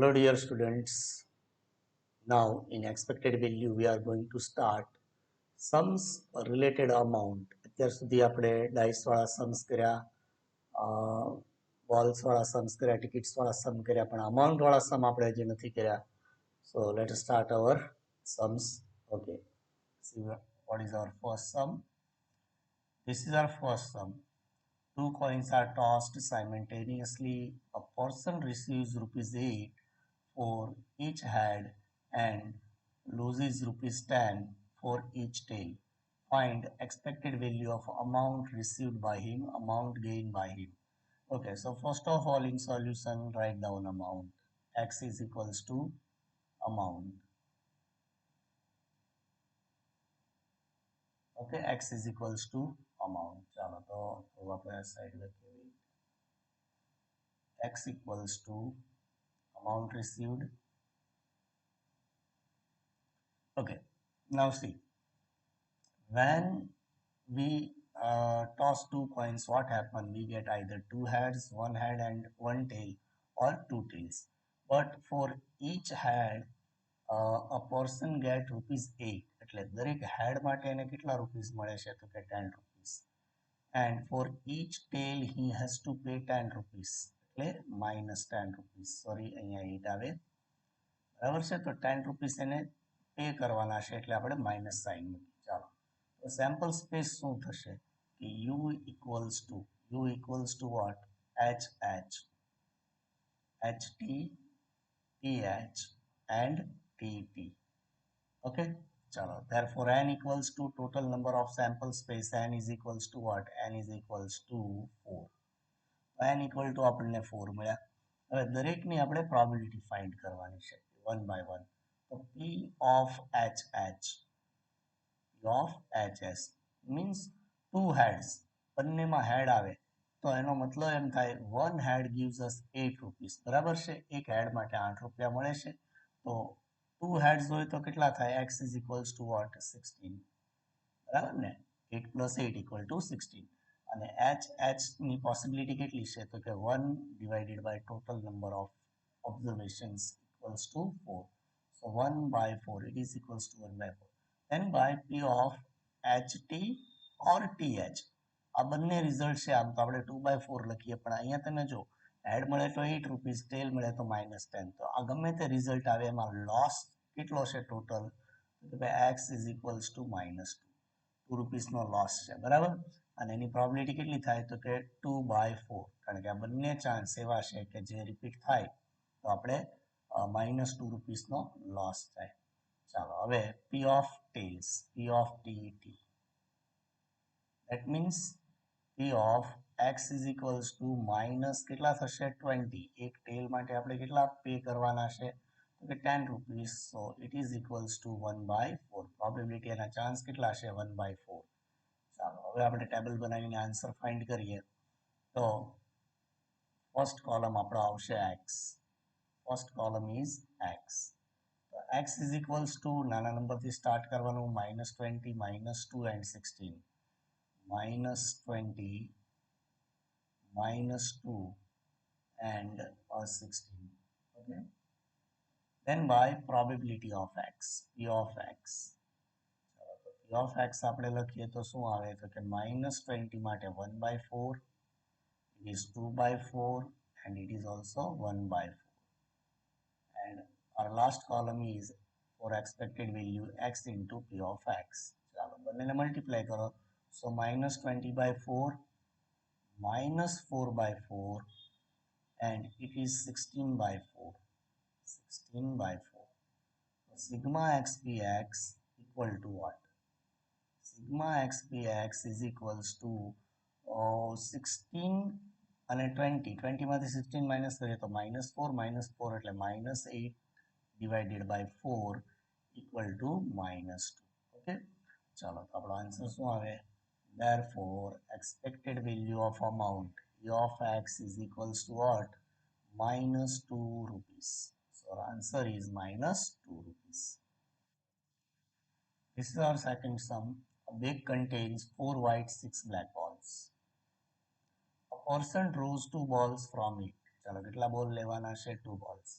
Hello dear students. Now in expected value we are going to start sums related amount. અત્યાર સુધી આપણે dice વાળા Sam's કર્યા, balls વાળા સમ્સ કર્યા, ટિકિટ્સ વાળા સમ કર્યા, પણ અમાઉન્ટ વાળા સમ આપણે હજી નથી કર્યા. So let us start our sums. Okay. See what is our first sum. This is our first sum. Two coins are tossed simultaneously. A person receives rupees 8 for each head and loses rupees 10 for each tail. Find expected value of amount received by him, amount gained by him. Okay, so first of all in solution write down amount. X is equals to amount. Okay, X is equals to amount. ચાલો તો આપણે side લખીએ. X equals to amount received. Okay, now see, when we toss two coins, what happens? We get either two heads, one head and one tail, or two tails. But for each head, a person get rupees 8. એટલે દરેક head માટે એને કેટલા rupees મળે છે? તો કે 10 rupees. And for each tail he has to pay 10 rupees. એટલે minus 10 rupees. Sorry, અહીંયા 8 આવે. બરાબર છે? તો 10 rupees એને પે કરવાના છે એટલે આપણે માઇનસ સાઇન મૂકી. ચાલો, તો સેમ્પલ સ્પેસ શું થશે કે u equals to what? H H T T H and T T. Okay, ચાલો, therefore n equals to total number of sample space. N is equals to what? N is equals to 4. n equal to આપણને 4 મળ્યા. હવે દરેકની આપણે probability find કરવાની છે one by one. તો P of HH, P of HS means two heads. બંનેમાં head આવે તો એનો મતલબ એમ થાય one head gives us 8 rupees. બરાબર છે? એક head માટે 8 રૂપિયા મળે છે. તો two heads હોય તો કેટલા થાય? X is equals to what? 16. બરાબર ને? 8 plus 8 equal to 16. અને H ની પોસિબિલિટી કેટલી છે? તો કે 1 divided by total number of observations equals to 4. So 1 by 4, it is equals to 1 by 4. Then by P of HT or TH. આ બંને રિઝલ્ટ છે. આમ તો આપણે 2 by 4 લખીએ, પણ અહીંયા તમે જો હેડ મળે તો 8 રૂપીસ, ટેલ મળે તો -10. તો આ ગમે તે રિઝલ્ટ આવે એમાં લોસ કેટલો છે ટોટલ? તો કે x is equals to -2. 2 રૂપીસનો loss છે. બરાબર? અને એની પ્રોબેબિલિટી કેટલી થાય? તો કે 2 by 4. કારણ કે આ બંને ચાન્સ એવા છે કે જે રિપીટ થાય તો આપણે -2 રૂપીસનો લોસ થાય. ચાલો, હવે P of tails, P of TET. That means P of x is equals to minus કેટલા થશે? 20. એક ટેલ માટે આપણે કેટલા પે કરવાના છે? તો કે 10 rupees. So it is equals to 1 by 4. Probability એના ચાન્સ કેટલા છે? 1 by 4. ચાલો, હવે આપણે ટેબલ બનાવીને આન્સર ફાઇન્ડ કરીએ. તો ફર્સ્ટ કોલમ આપણો આવશે x. First column is x. તો x is equals to નાના નંબરથી સ્ટાર્ટ કરવાનું. -20, -2 and 16. -20, -2 and 16. Okay. Then by probability of x, P of x. P of x આપણે લખીએ તો શું આવે? તો કે -20 માટે 1 by 4, it is 2 by 4 and it is also 1 by 4. And our last column is for expected value x into P of x. ચાલો, બંનેને મલ્ટીપ્લાય કરો. So -20 by 4, -4 by 4 and it is 16 by 4. 16 by 4. So sigma xpx equal to what? Sigma xpx is equals to 16 અને 20. 20 માંથી 16 minus કરીએ તો -4 એટલે -8 divided by 4 equal to -2. Okay, ચાલો, તો આપણો આન્સર શું આવે? Therefore expected value of amount E of x is equals to what? -2 rupees. So our answer is -2 rupees. This is our second sum. A bag contains 4 white, 6 black balls. A person draws 2 balls from it. ચાલો, કેટલા બોલ લેવાના છે? 2 balls.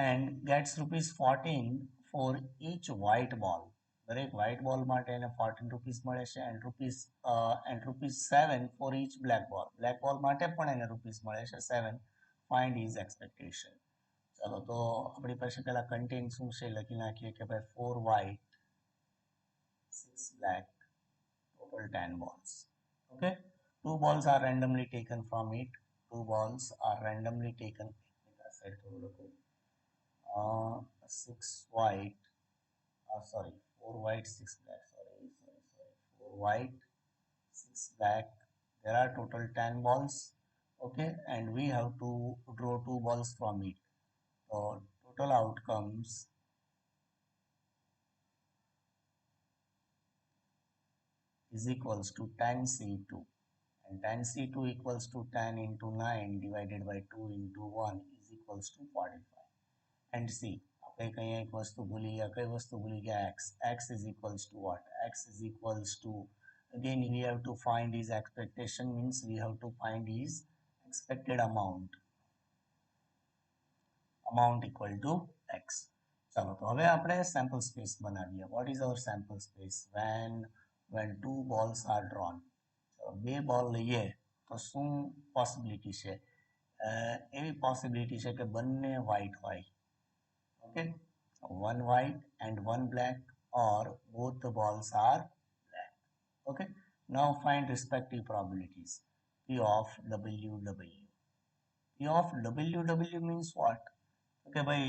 and gets rupees 14 for each white ball. દરેક white ball માટે એને 14 rupees મળે છે and rupees 7 for each black ball. black ball માટે પણ એને રૂપીસ મળે છે 7. Find his expectation. ચલો તો આપણી પાસે પહેલા કન્ટેન્ટ શું છે લખી નાખીએ કે ભાઈ 4 white 6 black total 10 balls. Okay, two balls are randomly taken from it. Two balls are randomly taken. Six white, sorry, four white, six black, sorry, four white, six black. There are total 10 balls, okay, and we have to draw two balls from it. So total outcomes is equals to 10C2, and 10C2 equals to 10 into 9 divided by 2 into 1 is equals to 45. And C, આપણે કંઈ એક વસ્તુ ભૂલી ગયા, કઈ વસ્તુ ભૂલી ગયા? x is equals to what? X is equals to, again we have to find his expectation, means we have to find his expected amount equal to x. ચાલો તો હવે આપણે sample space બનાવીએ. What is our sample space? When two balls are drawn. બે બોલ લઈએ તો શું પોસિબિલિટી છે? એવી પોસિબિલિટી છે કે બંને વ્હાઇટ હોય. Okay, one white and one black, or both the balls are black. Okay, now find respective probabilities. P of WW. P of WW means what? Okay, ભાઈ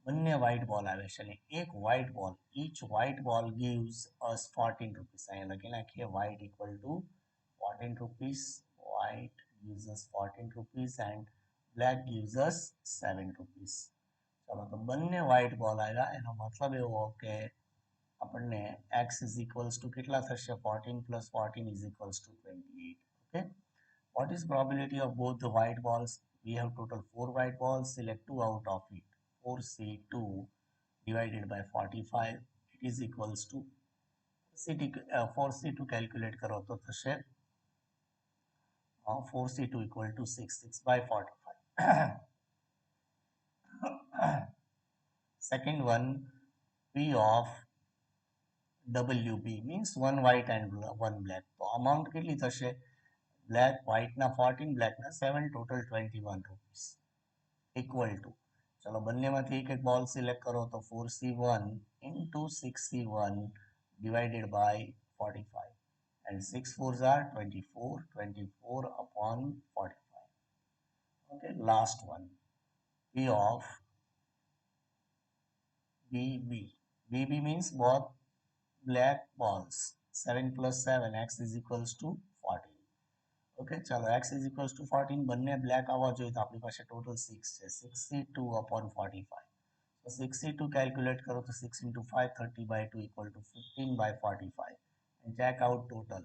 બંને white ball આવે છે અને એક white ball, each white ball gives us 14 rupees. અહીંયા લખી નાખીએ white equal to 14 rupees. White gives us 14 rupees and black gives us 7 rupees. ચલો તો બંને white ball આવ્યા, એનો મતલબ એવો કે આપણને x is equals to કેટલા થશે? 14 plus 14 is equals to 28. Okay, what is probability of both the white balls? We have total 4 white balls. Select 2 out of it. 4C2 divided by 45, it is equals to 4C2 calculate करो तो થશે 4C2 equal to 6 by 45. Second one, P of WB means one white and one black. તો amount કેટલી થશે? black white ના 14, black ના 7, total 21 rupees equal to, ચલો બંનેમાંથી એક એક બોલ સિલેક્ટ કરો તો 4C1 into 6C1 divided by 45, and 6 fours are 24 upon 45. Okay, last one, P of BB. BB means both black balls. 7 plus 7, x is equals to 14. Okay, ચલો x is equals to 14, બંને black આવવા જોઈએ તો આપણી પાસે total 6 છે. 6C2 upon 45. So 6C2 calculate કરો તો 6 into 5, 30 by 2 equal to 15 by 45. And check out total.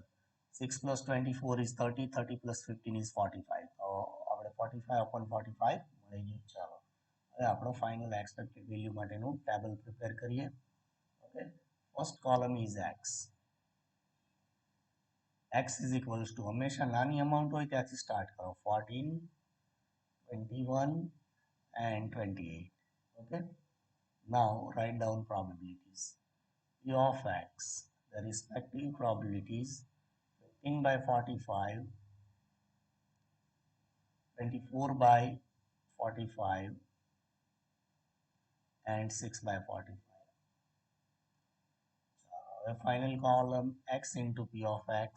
6 plus 24 is 30, 30 plus 15 is 45. તો આપણે 45 upon 45 મળી ગયું. ચાલો હવે આપણો ફાઇનલ એક્સપેક્ટેડ વેલ્યુ માટેનું ટેબલ પ્રિપેર કરીએ. Okay, first column is x. x is equals to, હંમેશા નાની અમાઉન્ટ હોય ત્યાંથી સ્ટાર્ટ કરો. 14, 21 and 28. Okay, now write down probabilities. P of x, the respective probabilities: 15 by 45, 24 by 45 and 6 by 45. The final column, x into P of x,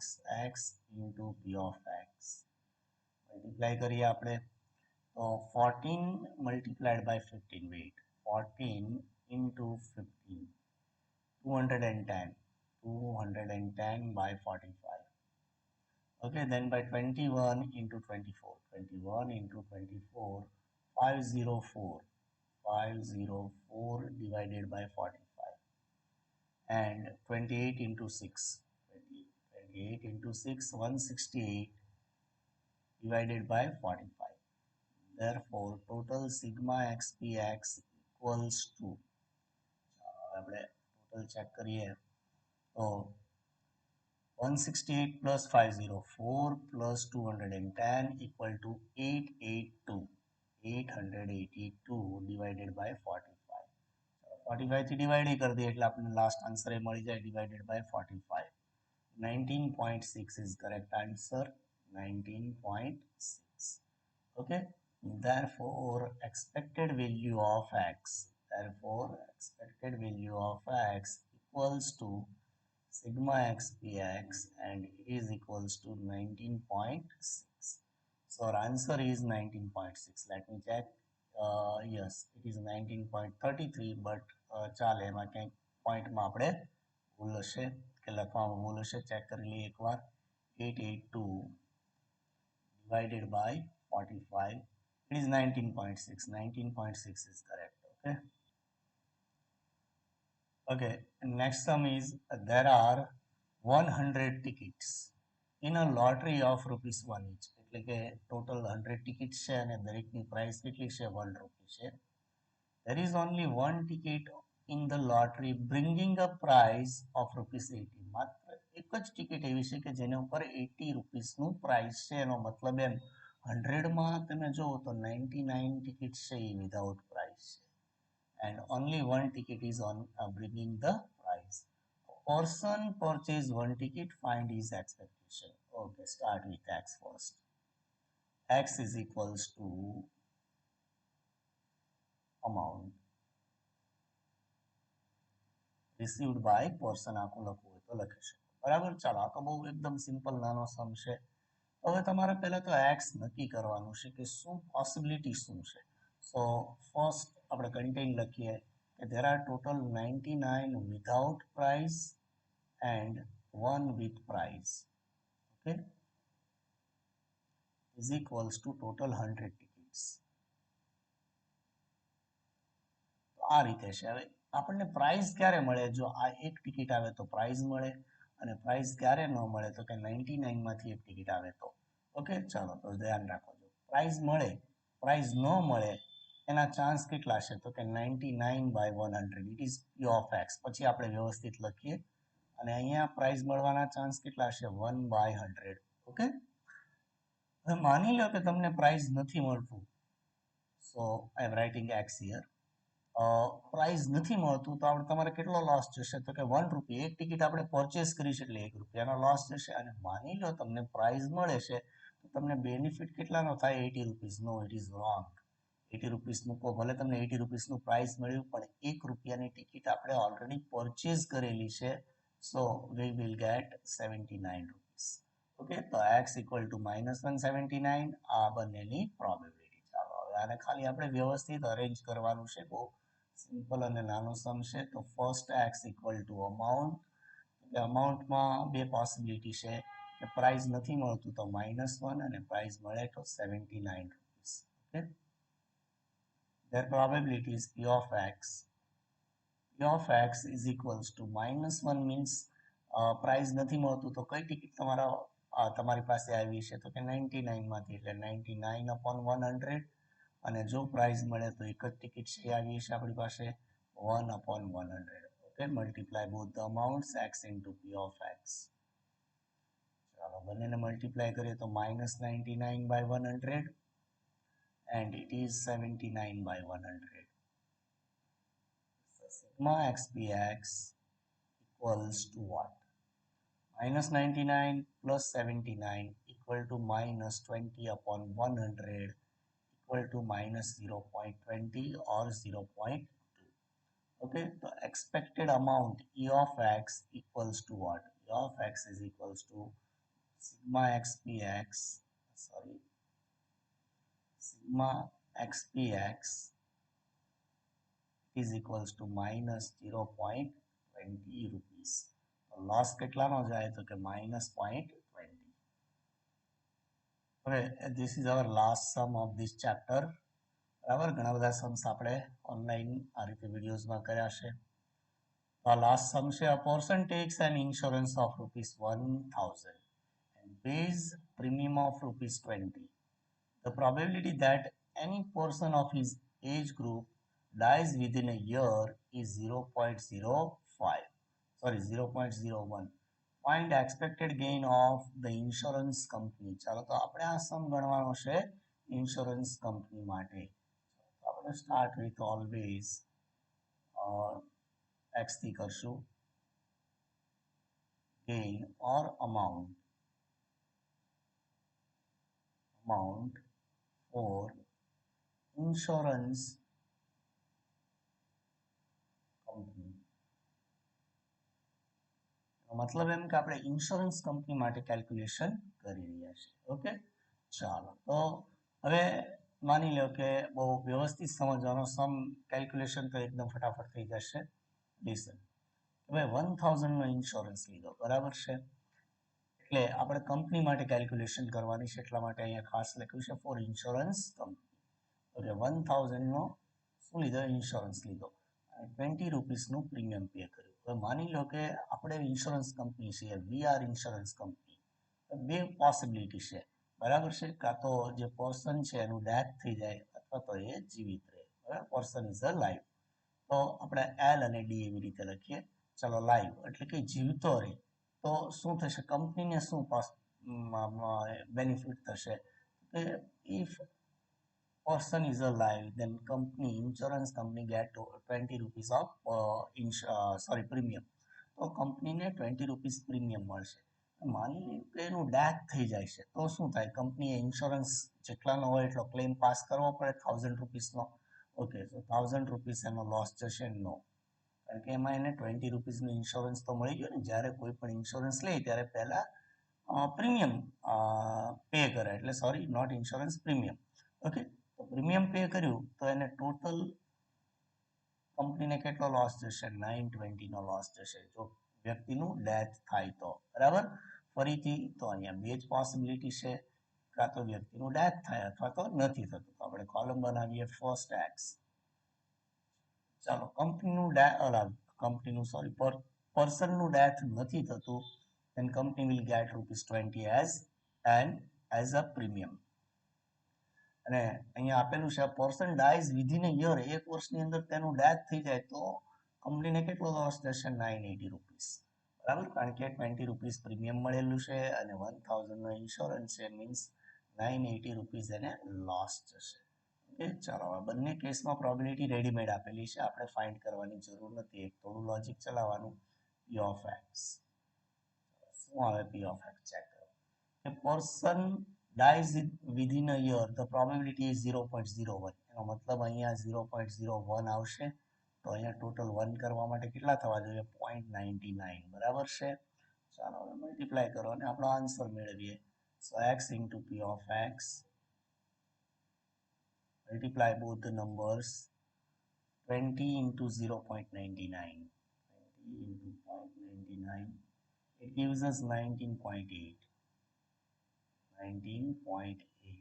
x into P of x. Multiply કરીએ આપણે તો 14 multiplied by 15, wait, 14 into 15, 210 by 45. Okay, then by 21 into 24, 21 into 24, 504 divided by 45, and 28 into 6, 28 into 6, 168 divided by 45. Therefore, total sigma xpx equals to, આપણે total check કરીએ તો 168 plus 504 plus 210 equal to 882. 82 divided by 45. 45 થી divide કરી દઈએ એટલે આપણને last answer એ મળી જાય divided by 45. 19.6 is correct answer. 19.6. Okay. Therefore expected value of x equals to sigma x px and it is equals to 19.6. So our answer is 19.6. Let me check. Yes, it is 19.33, but ચાલે એમાં ક્યાંક પોઈન્ટમાં આપણે ભૂલ હશે કે લખવામાં ભૂલ હશે. ચેક કરી લઈએ એકવાર. 882 divided by 45. It is 19.6. 19.6 is correct. Okay. Okay. Next sum is there are 100 tickets in a lottery of rupees 1 each. એટલે કે ટોટલ 100 ટિકિટ છે અને દરેકની પ્રાઇસ કેટલી છે 1 રૂપી છે. There is only one ticket in the lottery bringing a price of rupees 80. માત્ર એક જ ટિકિટ એવી છે કે જેના ઉપર 80 રૂપીસનું પ્રાઇસ છે. એનો મતલબ એમ 100માં તમે જુઓ તો 99 ટિકિટ છે એ વિધાઉટ પ્રાઇસ છે. And only one ticket is on bringing the price. Person purchase one ticket, find his expectation. Okay, start with x first. X is equals to amount received by person. આખું લખવું હોય તો લખી શકો. બરાબર. ચાલો આ તો બહુ એકદમ સિમ્પલ નાનો સમ છે. હવે તમારે પહેલા તો x નક્કી કરવાનું છે કે શું પોસિબિલિટી શું છે. સો ફર્સ્ટ આપણે કન્ટેન લખીએ કે there are total 99 without price and 1 with price. Okay, is equals to total 100 tickets. તો આ રીતે છે. હવે આપણને પ્રાઇસ ક્યારે મળે? જો આ એક ટિકિટ આવે તો પ્રાઇસ મળે અને પ્રાઇસ ક્યારે ન મળે તો કે 99 માંથી એક ટિકિટ આવે તો. ઓકે, ચાલો તો ધ્યાન રાખો. જો પ્રાઇસ મળે, પ્રાઇસ ન મળે એના ચાન્સ કેટલા છે તો કે 99 by 100. It is p of x. પછી આપણે વ્યવસ્થિત લખીએ અને અહીંયા પ્રાઇસ મળવાના ચાન્સ કેટલા છે 1 by 100. ઓકે, હવે માની લો કે તમને પ્રાઇસ નથી મળતું. So I am writing x here. Price નથી મળતું તો આપણે તમારે કેટલો લોસ જશે તો કે 1 રૂપિયા. એક ટિકિટ આપણે પરચેસ કરી છે એટલે 1 રૂપિયાનો લોસ જશે. અને માની લો તમને પ્રાઇસ મળે છે તો તમને બેનિફિટ કેટલાનો થાય 80 rupees. No, it is wrong. 80 rupees મૂકો, ભલે તમને 80 રૂપીસનું પ્રાઇસ મળ્યું પણ 1 રૂપિયાની ટિકિટ આપણે ઓલરેડી પરચેસ કરેલી છે. So we will get 79 rupees. Okay, તો x ઇક્વલ ટુ -179 આ બંનેની પ્રોબેબિલિટી. ચાલો હવે આને ખાલી આપણે વ્યવસ્થિત અરેન્જ કરવાનું છે. બહુ સિમ્પલ અને નાનો સમ છે. તો first x equal to amount. અમાઉન્ટમાં બે પોસિબિલિટી છે કે પ્રાઇસ નથી મળતું તો -1 અને પ્રાઇસ મળે તો 79 rupees. Okay, their probability is p of x. P of x is equals to -1 means price નથી મળતું તો કઈ ટિકિટ તમારી પાસે આવી છે તો કે 99 માંથી, એટલે 99 upon 100. અને જો પ્રાઇસ મળે તો એક જ ટિકિટ છે આવી છે આપણી પાસે 1 upon 100. Okay, multiply both the amounts x into p of x. ચાલો બંનેને મલ્ટીપ્લાય કરીએ તો -99 by 100 and it is 79 by 100. So sigma x px equals to what? -99 plus 79 equal to -20 upon 100 equal to -0.20 or 0.2. Okay, the expected amount E of x equals to what? E of x is equals to sigma x px, sigma x px is equals to -0.20 rupees. Loss કેટલાનો જાય તો કે -0.20. હવે this is our last sum of this chapter. બરાબર, ઘણા બધા Sam's આપણે online આ રીતે વિડીયોઝમાં કર્યા છે. તો આ લાસ્ટ સમ છે. A person takes an insurance of ₹1000 and pays premium of ₹20. The probability that any person of his age group dies within a year is 0.01. Find expected gain of the insurance company. ચાલો તો આપણે આ સમ ગણવાનો છે insurance company માટે. આપણે start with always x થી કરશું gain or amount for insurance company. मतलब એમ કે આપણે ઇન્સ્યોરન્સ કંપની માટે કેલ્ક્યુલેશન કરી રહ્યા છીએ. ઓકે, ચાલો તો હવે માની લો કે બહુ વ્યવસ્થિત સમજવાનો સમ કેલ્ક્યુલેશન તો એકદમ ફટાફટ થઈ જશે. લિસન, હવે 1000 નો ઇન્સ્યોરન્સ લીધો, બરાબર છે, એટલે આપણે કંપની માટે કેલ્ક્યુલેશન કરવાની છે, એટલા માટે અહીંયા ખાસ લખ્યું છે ફોર ઇન્સ્યોરન્સ કંપની. ઓકે, 1000 નો શું લીધો? ઇન્સ્યોરન્સ લીધો અને 20 રૂપીસનું પ્રીમિયમ પે કર્યું. હવે માની લો કે આપણે ઇન્સ્યોરન્સ કંપની છીએ, વી આર ઇન્સ્યોરન્સ કંપની. બે પોસિબિલિટી છે, બરાબર છે, કાં તો જે પર્સન છે એનું ડેથ થઈ જાય અથવા તો એ જીવિત રહે. બરાબર, પર્સન ઇઝ અ લાઈવ, તો આપણે એલ અને ડી એવી રીતે લખીએ. ચલો, લાઈવ એટલે કે જીવતો રહે, તો શું થશે? કંપનીને શું બેનિફિટ થશે કે if person is alive, then insurance company get 20 rupees of premium. તો કંપનીને 20 રૂપીસ પ્રીમિયમ મળશે. માની લો કે એનું ડેથ થઈ જાય છે, તો શું થાય? કંપનીએ ઇન્સ્યોરન્સ જેટલાનો હોય એટલો ક્લેમ પાસ કરવો પડે 1000 રૂપીસનો. ઓકે, તો 1000 રૂપીસ એનો લોસ જશે? નો, કારણ કે એમાં એને 20 રૂપીસનું ઇન્સ્યોરન્સ તો મળી ગયો ને. જ્યારે કોઈ પણ ઇન્સ્યોરન્સ લે ત્યારે પહેલા પ્રીમિયમ પે કરે, એટલે sorry, not insurance, premium. Okay, તો પ્રીમિયમ પે કર્યું તો એને ટોટલ કંપનીને કેટલો લોસ જશે? 920 નો લોસ જશે જો વ્યક્તિનું ડેથ થાય તો. બરાબર, ફરીથી તો અહીંયા બે જ પોસિબિલિટી છે, કાં તો વ્યક્તિનું ડેથ થાય અથવા તો નથી થતું. તો આપણે કોલમ બનાવીએ ફર્સ્ટ એક્સ. ચાલો, પર્સનનું ડેથ નથી થતું, then company will get ₹20 as a premium. અને અહીંયા આપેલું છે person dyes within a year, એક વર્ષની અંદર તેનું ડેથ થઈ જાય તો કંપનીને કેટલો લોસ થશે? 980 રૂપીસ. બરાબર, કારણ કે 20 રૂપીસ પ્રીમિયમ મળેલું છે અને 1000 નો ઇન્સ્યોરન્સ છે, મીન્સ 980 રૂપીસ એને લોસ જશે. ઓકે, ચાલો, હવે બંને કેસમાં પ્રોબેબિલિટી રેડીમેડ આપેલી છે, આપણે ફાઇન્ડ કરવાની જરૂર નથી. એક થોડું લોજિક ચલાવવાનું. પી ઓફ એક્સ શું આવે? પી ઓફ એક્સ ચેક કરો કે person dies within a year, the probability is 0.01. એનો મતલબ અહીંયા 0.01 આવશે, તો અહીંયા ટોટલ 1 કરવા માટે કેટલા થવા જોઈએ? 0.99. બરાબર છે, ચાલો હવે મલ્ટીપ્લાય કરો અને આપણો આન્સર મેળવીએ. સો x into p of x, multiply both the numbers, 20 into 0.99, 20 into 0.99, it gives us 19.8. 19.8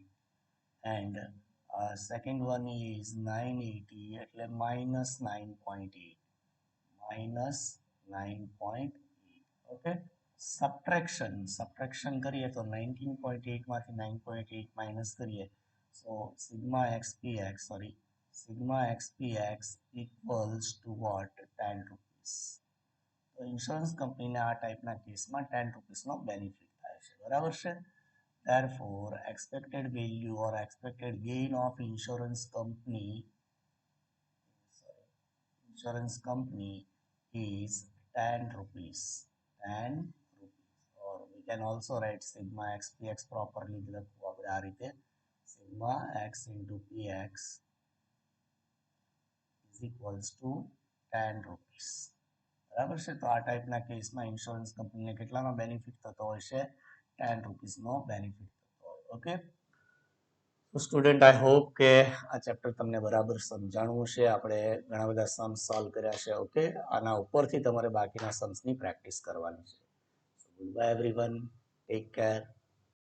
and second one is 980 એટલે minus 9.8, minus 9.8. ઓકે, સબટ્રેક્શન કરીએ તો 19.8 માંથી 9.8 માઇનસ કરીએ, so sigma xpx equals to what? 10 rupees. તો insurance કંપનીને આ ટાઈપના કેસમાં 10 રૂપીસનો બેનિફિટ થાય છે. બરાબર છે. Therefore, expected value or expected gain of insurance company is 10 rupees. 10 rupees. Or we can also write sigma xpx properly. Sigma x into px is equals to 10 rupees. બરાબર છે, તો આ ટાઈપના કેસમાં ઇન્સ્યોરન્સ કંપનીને કેટલાનો બેનિફિટ થતો હોય છે? 10 રૂપીસનો બેનિફિટ થતો હોય. ઓકે, તો સ્ટુડન્ટ, આઈ હોપ કે આ ચેપ્ટર તમને બરાબર સમજાણું છે. આપણે ઘણા બધા સમ્સ સોલ્વ કર્યા છે. ઓકે, આના ઉપરથી તમારે બાકીના સમ્સની પ્રેક્ટિસ કરવાની છે. Good bye everyone, take care.